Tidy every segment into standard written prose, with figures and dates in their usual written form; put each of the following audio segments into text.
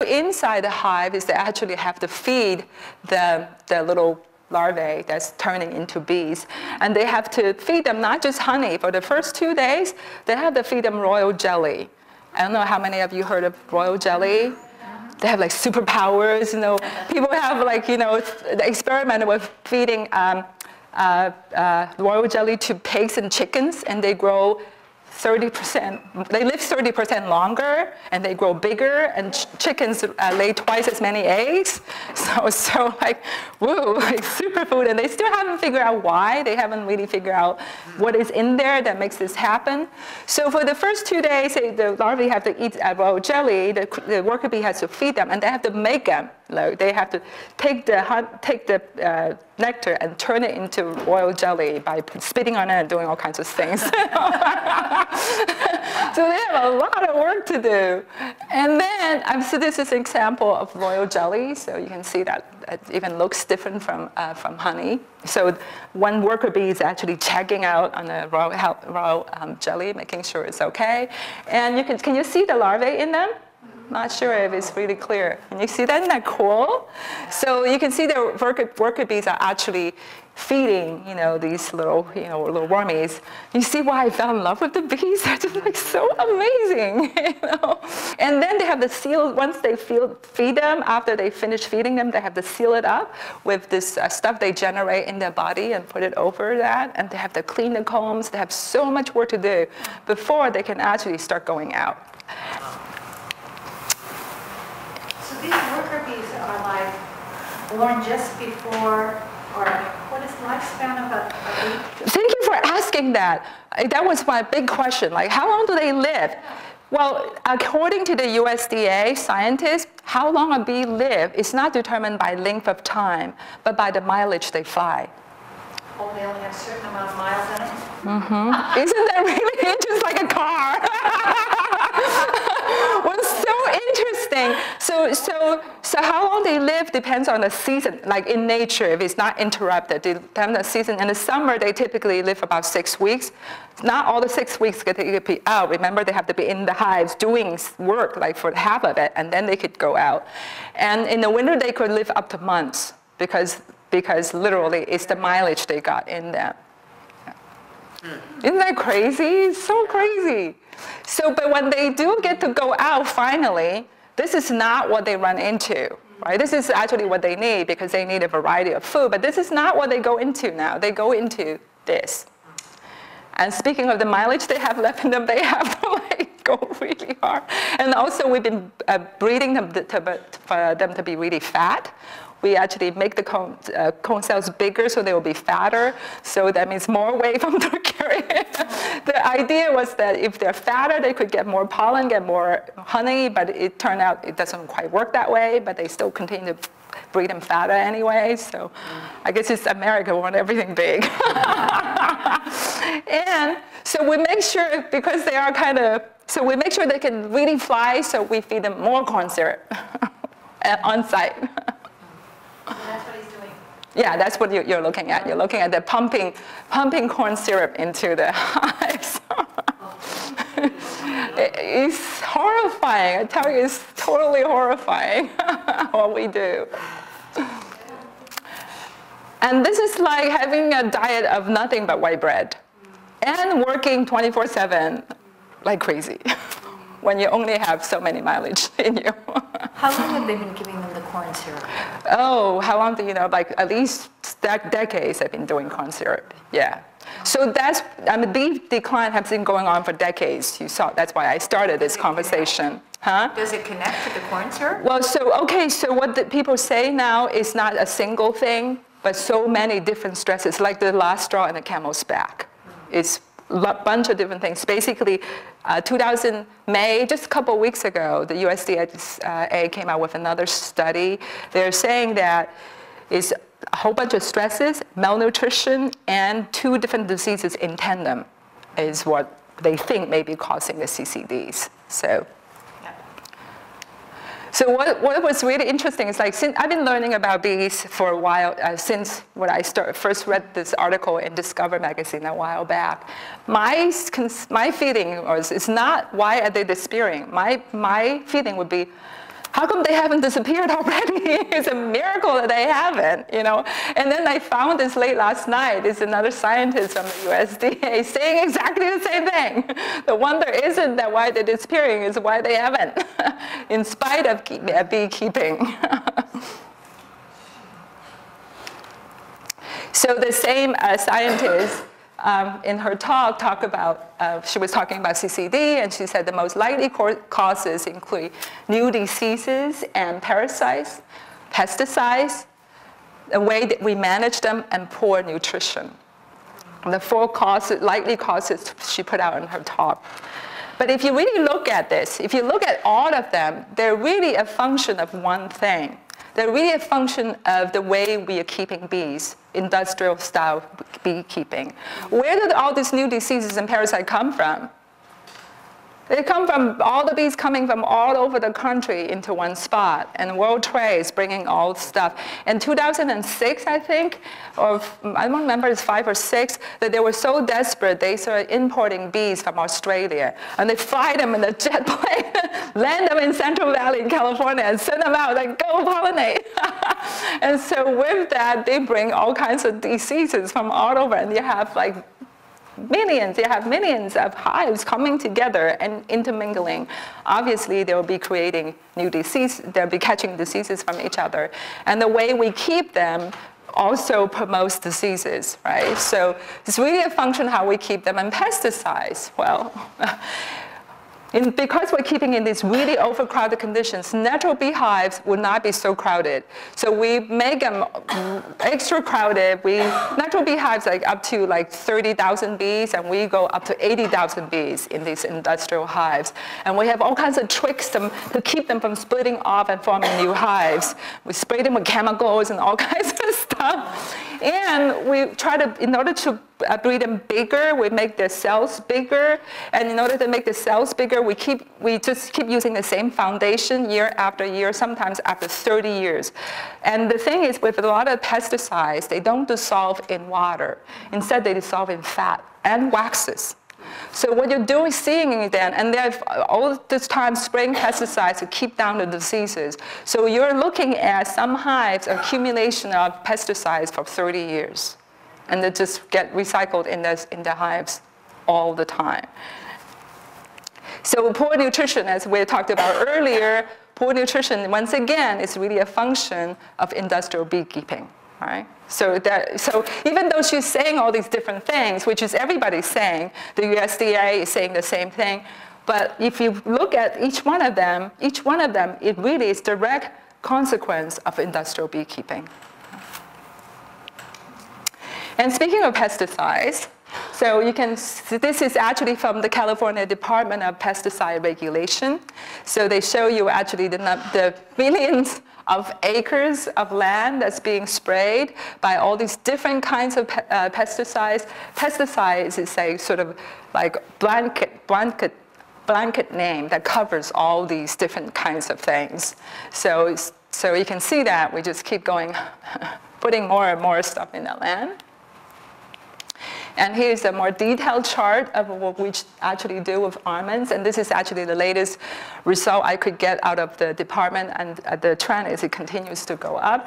inside the hive is they actually have to feed the little larvae that's turning into bees. And they have to feed them not just honey. For the first 2 days, they have to feed them royal jelly. I don't know how many of you heard of royal jelly. They have like superpowers, you know. People have like, you know, experimented with feeding royal jelly to pigs and chickens, and they grow 30%, they live 30% longer, and they grow bigger, and chickens lay twice as many eggs. So like, woo, like superfood, and they still haven't figured out why. They haven't really figured out what is in there that makes this happen. So for the first 2 days, the larvae have to eat royal jelly. The worker bee has to feed them, and they have to make them. Like, they have to take the nectar and turn it into royal jelly by spitting on it and doing all kinds of things. So they have a lot of work to do. And then, so this is an example of royal jelly. So you can see that it even looks different from honey. So one worker bee is actually checking out on the royal jelly, making sure it's okay. And can you see the larvae in them? Not sure if it's really clear. Can you see that? Isn't that cool? So you can see the worker bees are actually feeding, you know, these little, you know, little wormies. You see why I fell in love with the bees? They're just like so amazing, you know. And then they have to seal, once they feed them, after they finish feeding them, they have to seal it up with this stuff they generate in their body and put it over that. And they have to clean the combs. They have so much work to do before they can actually start going out. These worker bees are like born just before, or what is the lifespan of a bee? Thank you for asking that. That was my big question. Like, how long do they live? Well, according to the USDA scientists, how long a bee lives is not determined by length of time, but by the mileage they fly. Oh, they only have a certain amount of miles in it? Mm-hmm. Isn't that really just like a car? Well, so interesting. So how long they live depends on the season. Like in nature, if it's not interrupted, they have the season. In the summer, they typically live about 6 weeks. Not all the 6 weeks could be out. Remember, they have to be in the hives doing work like for half of it, and then they could go out. And in the winter, they could live up to months because literally it's the mileage they got in them. Isn't that crazy? It's so crazy. So, but when they do get to go out finally, this is not what they run into, right? This is actually what they need because they need a variety of food, but this is not what they go into now. They go into this. And speaking of the mileage they have left in them, they have to like go really hard. And also we've been breeding them for them to be really fat. We actually make the cone cells bigger so they will be fatter. So that means more weight from the carrier. The idea was that if they're fatter, they could get more pollen, get more honey, but it turned out it doesn't quite work that way, but they still continue to breed them fatter anyway. So I guess it's America, we want everything big. And so we make sure, because they are so we make sure they can really fly, so we feed them more corn syrup on site. That's what he's doing. Yeah, that's what you're looking at. You're looking at the pumping corn syrup into the hives. It's horrifying. I tell you, it's totally horrifying what we do. And this is like having a diet of nothing but white bread and working 24/7 like crazy when you only have so many mileage in you. How long have they been giving them the corn syrup? Oh, how long do you know? Like at least decades I've been doing corn syrup. Yeah. So that's, I mean, bee decline has been going on for decades. You saw, that's why I started this conversation. Huh? Does it connect to the corn syrup? Well, so what the people say now is not a single thing, but so many different stresses, like the last straw in the camel's back. It's a bunch of different things. Basically, 2000 May, just a couple of weeks ago, the USDA came out with another study. They're saying that it's a whole bunch of stresses, malnutrition, and 2 different diseases in tandem is what they think may be causing the CCDs. So what was really interesting is, like, since I've been learning about bees for a while, since when I first read this article in Discover magazine a while back. My feeling was, it's not why are they disappearing. My feeling would be, How come they haven't disappeared already? It's a miracle that they haven't, you know. And then I found this late last night. It's another scientist from the USDA saying exactly the same thing. The wonder isn't that why they're disappearing, it's why they haven't, in spite of beekeeping. So the same scientist in her talk about, she was talking about CCD, and she said the most likely causes include new diseases and parasites, pesticides, the way that we manage them, and poor nutrition. The 4 likely causes she put out in her talk. But if you really look at this, if you look at all of them, they're really a function of one thing. They're really a function of the way we are keeping bees, industrial style beekeeping. Where did all these new diseases and parasites come from? They come from all the bees coming from all over the country into one spot, and World Trade is bringing all the stuff. In 2006, I think, or I don't remember, it's 5 or 6, that they were so desperate they started importing bees from Australia, and they fly them in a jet plane, land them in Central Valley in California, and send them out, like, go pollinate. And so with that, they bring all kinds of diseases from all over, and you have like millions of hives coming together and intermingling. Obviously, they'll be creating new diseases, they'll be catching diseases from each other. And the way we keep them also promotes diseases, right? So it's really a function how we keep them. And pesticides, well, because we're keeping in these really overcrowded conditions, natural beehives would not be so crowded. So we make them extra crowded. Natural beehives like up to like 30,000 bees, and we go up to 80,000 bees in these industrial hives. And we have all kinds of tricks to keep them from splitting off and forming new hives. We spray them with chemicals and all kinds of stuff. And we try to, in order to breed them bigger, we make their cells bigger. And in order to make the cells bigger, we just keep using the same foundation year after year, sometimes after 30 years. And the thing is, with a lot of pesticides, they don't dissolve in water. Instead, they dissolve in fat and waxes. So what you're doing, seeing then, and they've all this time spraying pesticides to keep down the diseases. So you're looking at some hives, accumulation of pesticides for 30 years. And they just get recycled in the hives all the time. So poor nutrition, as we talked about earlier, poor nutrition, once again, is really a function of industrial beekeeping, right? So even though she's saying all these different things, which is everybody's saying, the USDA is saying the same thing, but if you look at each one of them, it really is direct consequence of industrial beekeeping. And speaking of pesticides, so you can see, this is actually from the California Department of Pesticide Regulation. So they show you actually the millions of acres of land that's being sprayed by all these different kinds of pesticides. Pesticides is a sort of like blanket name that covers all these different kinds of things. So you can see that we just keep going, putting more and more stuff in the land. And here's a more detailed chart of what we actually do with almonds. And this is actually the latest result I could get out of the department. And the trend is it continues to go up.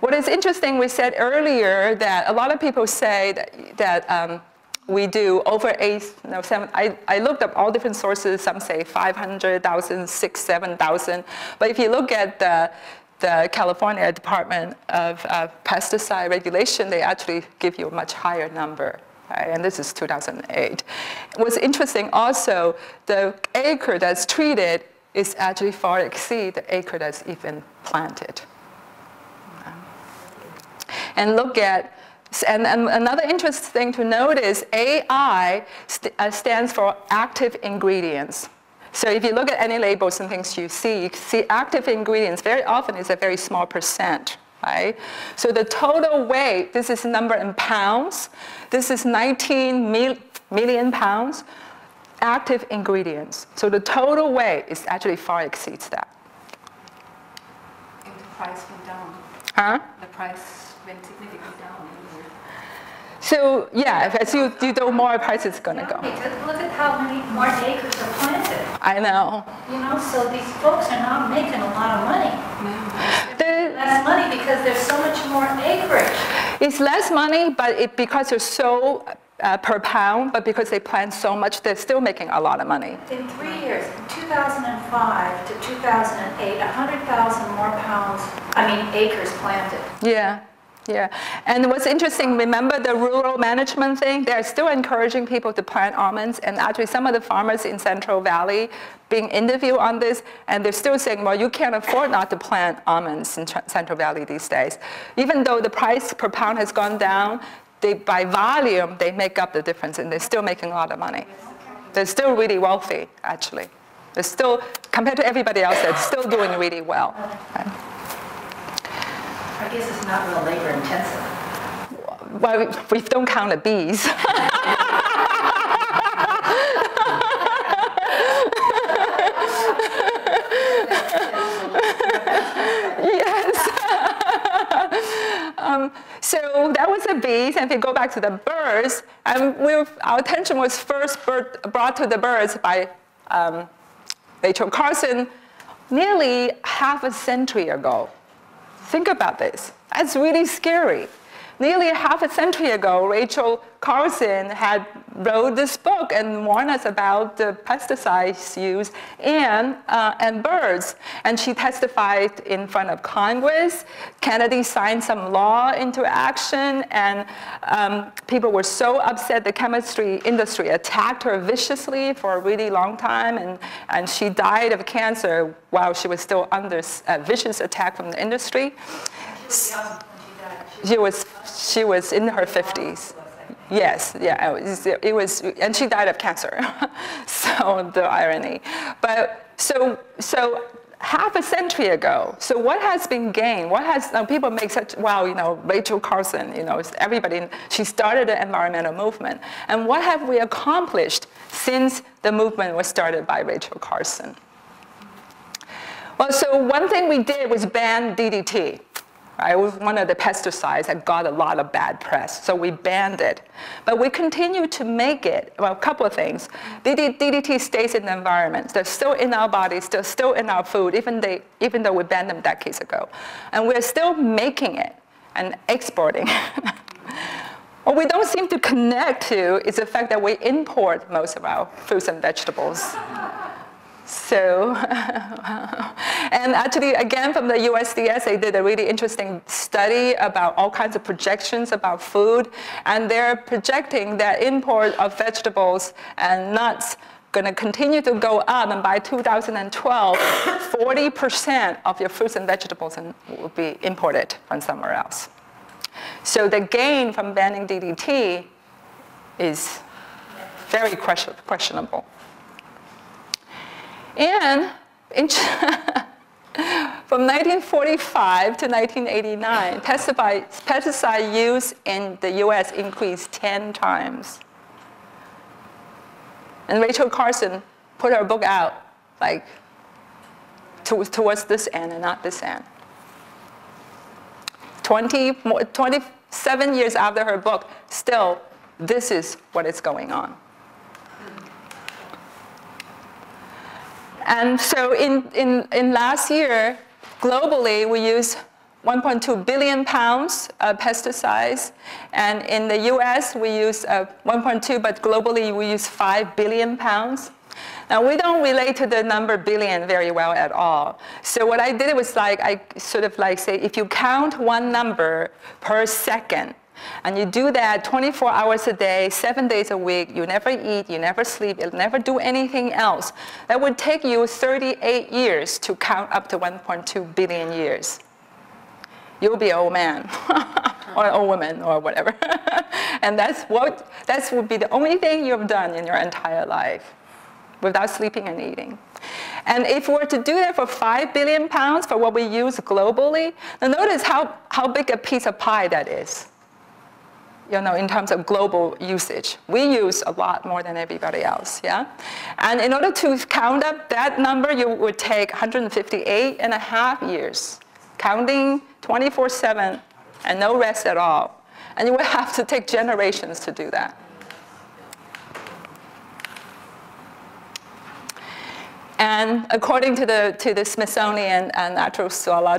What is interesting, we said earlier that a lot of people say that we do over 7. I looked up all different sources. Some say 500,000, 6,000, 7,000. But if you look at the California Department of Pesticide Regulation, they actually give you a much higher number. Right? And this is 2008. What's interesting also, the acre that's treated is actually far exceed the acre that's even planted. And look at, and another interesting thing to note is AI stands for active ingredients. So if you look at any labels and things you see active ingredients very often is a very small percent, right? So the total weight, this is number in pounds, this is 19 million pounds, active ingredients. So the total weight is actually far exceeds that. And the price went down. Huh? The price went significantly down. So yeah, as you do more, price is going to go. Look at how many more acres are planted. I know. You know, so these folks are not making a lot of money. Less money because there's so much more acreage. It's less money, but because they're so per pound, but because they plant so much, they're still making a lot of money. In 3 years, from 2005 to 2008, 100,000 more acres planted. Yeah. Yeah, and what's interesting, remember the rural management thing? They're still encouraging people to plant almonds, and actually some of the farmers in Central Valley being interviewed on this, and they're still saying, well, you can't afford not to plant almonds in Central Valley these days. Even though the price per pound has gone down, by volume, they make up the difference, and they're still making a lot of money. They're still really wealthy, actually. They're still, compared to everybody else, they're still doing really well. Right? I guess it's not real labor intensive. Well, we don't count the bees. Yes. So that was the bees, and if you go back to the birds, our attention was first brought to the birds by Rachel Carson nearly half a century ago. Think about this. That's really scary. Nearly half a century ago, Rachel Carson had wrote this book and warned us about the pesticides used and birds. And she testified in front of Congress. Kennedy signed some law into action, and people were so upset. The chemistry industry attacked her viciously for a really long time, and she died of cancer while she was still under a vicious attack from the industry. She was in her 50s. Yes, yeah, it was, and she died of cancer. So the irony. But so half a century ago, so what has been gained? What has, people make such, wow, you know, Rachel Carson, you know, everybody, she started the environmental movement. And what have we accomplished since the movement was started by Rachel Carson? Well, so one thing we did was ban DDT. It was one of the pesticides that got a lot of bad press, so we banned it. But we continue to make it, well, a couple of things. DDT stays in the environment. They're still in our bodies, they're still in our food, even though we banned them decades ago. And we're still making it and exporting. What we don't seem to connect to is the fact that we import most of our fruits and vegetables. So, and actually, again, from the USDS, they did a really interesting study about all kinds of projections about food, and they're projecting that import of vegetables and nuts going to continue to go up, and by 2012, 40% of your fruits and vegetables will be imported from somewhere else. So the gain from banning DDT is very questionable. And from 1945 to 1989, pesticide use in the US increased 10 times. And Rachel Carson put her book out like towards this end and not this end. 27 years after her book, still, this is what is going on. And so in last year, globally, we used 1.2 billion pounds of pesticides. And in the US, we use 1.2, but globally, we use 5 billion pounds. Now, we don't relate to the number billion very well at all. So what I did was I sort of say, if you count one number per second, and you do that 24 hours a day, 7 days a week, you never eat, you never sleep, you never do anything else, that would take you 38 years to count up to 1.2 billion years. You'll be an old man, or an old woman, or whatever. And that would be the only thing you've done in your entire life, without sleeping and eating. And if we were to do that for 5 billion pounds for what we use globally, now notice how big a piece of pie that is. You know, in terms of global usage. We use a lot more than everybody else, yeah? And in order to count up that number, you would take 158.5 years, counting 24/7 and no rest at all. And you would have to take generations to do that. And according to the Smithsonian Natural Zoological